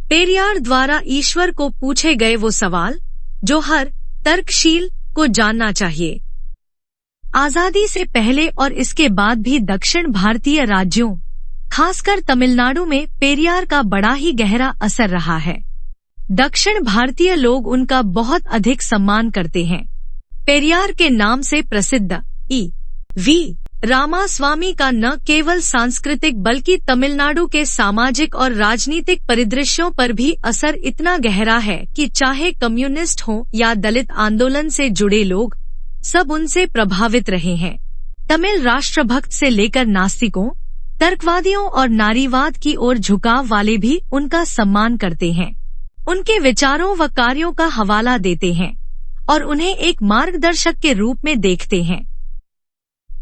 पेरियार द्वारा ईश्वर को पूछे गए वो सवाल जो हर तर्कशील को जानना चाहिए। आजादी से पहले और इसके बाद भी दक्षिण भारतीय राज्यों, खासकर तमिलनाडु में पेरियार का बड़ा ही गहरा असर रहा है। दक्षिण भारतीय लोग उनका बहुत अधिक सम्मान करते हैं। पेरियार के नाम से प्रसिद्ध ई.वी. रामास्वामी का न केवल सांस्कृतिक बल्कि तमिलनाडु के सामाजिक और राजनीतिक परिदृश्यों पर भी असर इतना गहरा है कि चाहे कम्युनिस्ट हों या दलित आंदोलन से जुड़े लोग, सब उनसे प्रभावित रहे हैं। तमिल राष्ट्रभक्त से लेकर नास्तिकों, तर्कवादियों और नारीवाद की ओर झुकाव वाले भी उनका सम्मान करते हैं, उनके विचारों व कार्यों का हवाला देते हैं और उन्हें एक मार्गदर्शक के रूप में देखते हैं।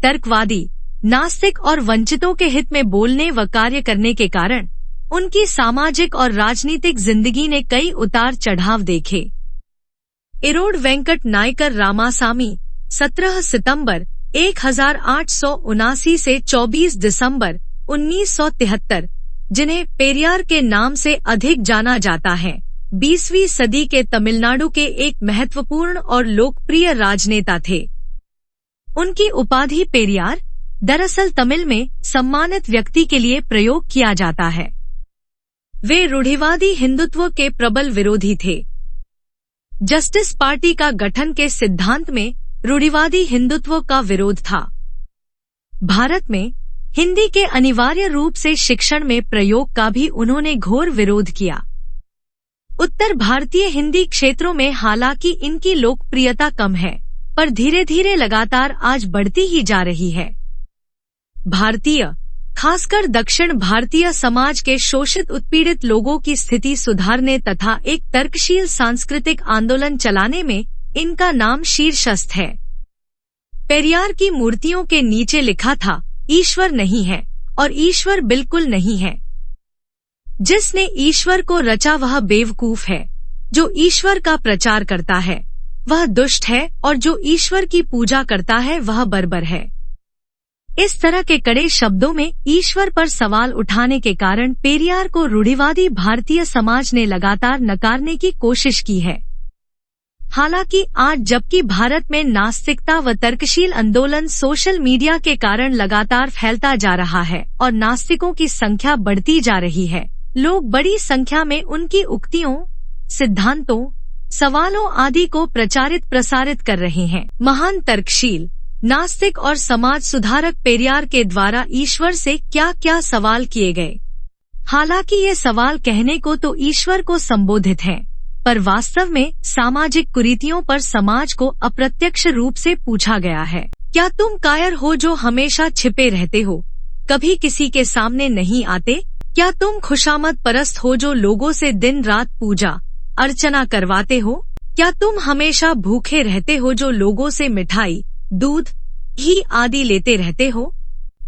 तर्कवादी, नास्तिक और वंचितों के हित में बोलने व कार्य करने के कारण उनकी सामाजिक और राजनीतिक जिंदगी ने कई उतार चढ़ाव देखे। इरोड वेंकट नायकर रामासामी 17 सितंबर 1879 से 24 दिसंबर 1973, जिन्हें पेरियार के नाम से अधिक जाना जाता है, 20वीं सदी के तमिलनाडु के एक महत्वपूर्ण और लोकप्रिय राजनेता थे। उनकी उपाधि पेरियार दरअसल तमिल में सम्मानित व्यक्ति के लिए प्रयोग किया जाता है। वे रूढ़िवादी हिंदुत्व के प्रबल विरोधी थे। जस्टिस पार्टी का गठन के सिद्धांत में रूढ़िवादी हिंदुत्व का विरोध था। भारत में हिंदी के अनिवार्य रूप से शिक्षण में प्रयोग का भी उन्होंने घोर विरोध किया। उत्तर भारतीय हिंदी क्षेत्रों में हालांकि इनकी लोकप्रियता कम है, पर धीरे धीरे लगातार आज बढ़ती ही जा रही है। भारतीय, खासकर दक्षिण भारतीय समाज के शोषित उत्पीड़ित लोगों की स्थिति सुधारने तथा एक तर्कशील सांस्कृतिक आंदोलन चलाने में इनका नाम शीर्षस्थ है। पेरियार की मूर्तियों के नीचे लिखा था, ईश्वर नहीं है और ईश्वर बिल्कुल नहीं है। जिसने ईश्वर को रचा वह बेवकूफ है, जो ईश्वर का प्रचार करता है वह दुष्ट है और जो ईश्वर की पूजा करता है वह बर्बर है। इस तरह के कड़े शब्दों में ईश्वर पर सवाल उठाने के कारण पेरियार को रूढ़िवादी भारतीय समाज ने लगातार नकारने की कोशिश की है। हालांकि आज जबकि भारत में नास्तिकता व तर्कशील आंदोलन सोशल मीडिया के कारण लगातार फैलता जा रहा है और नास्तिकों की संख्या बढ़ती जा रही है, लोग बड़ी संख्या में उनकी उक्तियों, सिद्धांतों, सवालों आदि को प्रचारित प्रसारित कर रहे हैं। महान तर्कशील, नास्तिक और समाज सुधारक पेरियार के द्वारा ईश्वर से क्या क्या सवाल किए गए। हालांकि ये सवाल कहने को तो ईश्वर को संबोधित हैं, पर वास्तव में सामाजिक कुरीतियों पर समाज को अप्रत्यक्ष रूप से पूछा गया है। क्या तुम कायर हो जो हमेशा छिपे रहते हो, कभी किसी के सामने नहीं आते? क्या तुम खुशामद परस्त हो जो लोगों से दिन रात पूजा अर्चना करवाते हो? क्या तुम हमेशा भूखे रहते हो जो लोगों से मिठाई, दूध, घी आदि लेते रहते हो?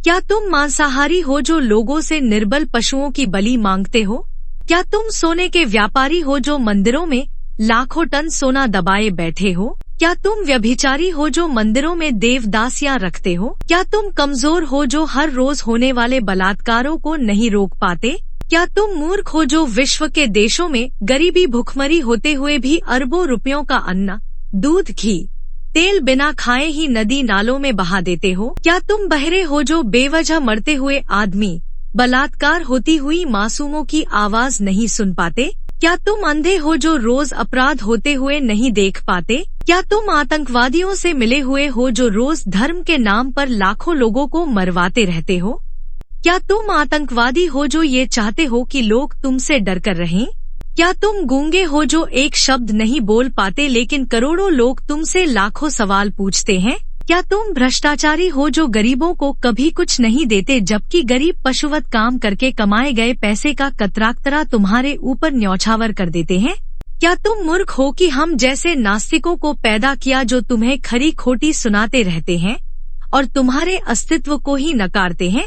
क्या तुम मांसाहारी हो जो लोगों से निर्बल पशुओं की बलि मांगते हो? क्या तुम सोने के व्यापारी हो जो मंदिरों में लाखों टन सोना दबाए बैठे हो? क्या तुम व्यभिचारी हो जो मंदिरों में देवदासियां रखते हो? क्या तुम कमजोर हो जो हर रोज होने वाले बलात्कारों को नहीं रोक पाते? क्या तुम मूर्ख हो जो विश्व के देशों में गरीबी भुखमरी होते हुए भी अरबों रुपयों का अन्न, दूध, घी, तेल बिना खाए ही नदी नालों में बहा देते हो? क्या तुम बहरे हो जो बेवजह मरते हुए आदमी, बलात्कार होती हुई मासूमों की आवाज नहीं सुन पाते? क्या तुम अंधे हो जो रोज अपराध होते हुए नहीं देख पाते? क्या तुम आतंकवादियों से मिले हुए हो जो रोज धर्म के नाम पर लाखों लोगों को मरवाते रहते हो? क्या तुम आतंकवादी हो जो ये चाहते हो कि लोग तुमसे डर कर रहें? क्या तुम गूंगे हो जो एक शब्द नहीं बोल पाते लेकिन करोड़ों लोग तुमसे लाखों सवाल पूछते हैं? क्या तुम भ्रष्टाचारी हो जो गरीबों को कभी कुछ नहीं देते जबकि गरीब पशुवत काम करके कमाए गए पैसे का कतराकतरा तुम्हारे ऊपर न्यौछावर कर देते हैं? क्या तुम मूर्ख हो कि हम जैसे नास्तिकों को पैदा किया जो तुम्हें खरी खोटी सुनाते रहते हैं और तुम्हारे अस्तित्व को ही नकारते हैं?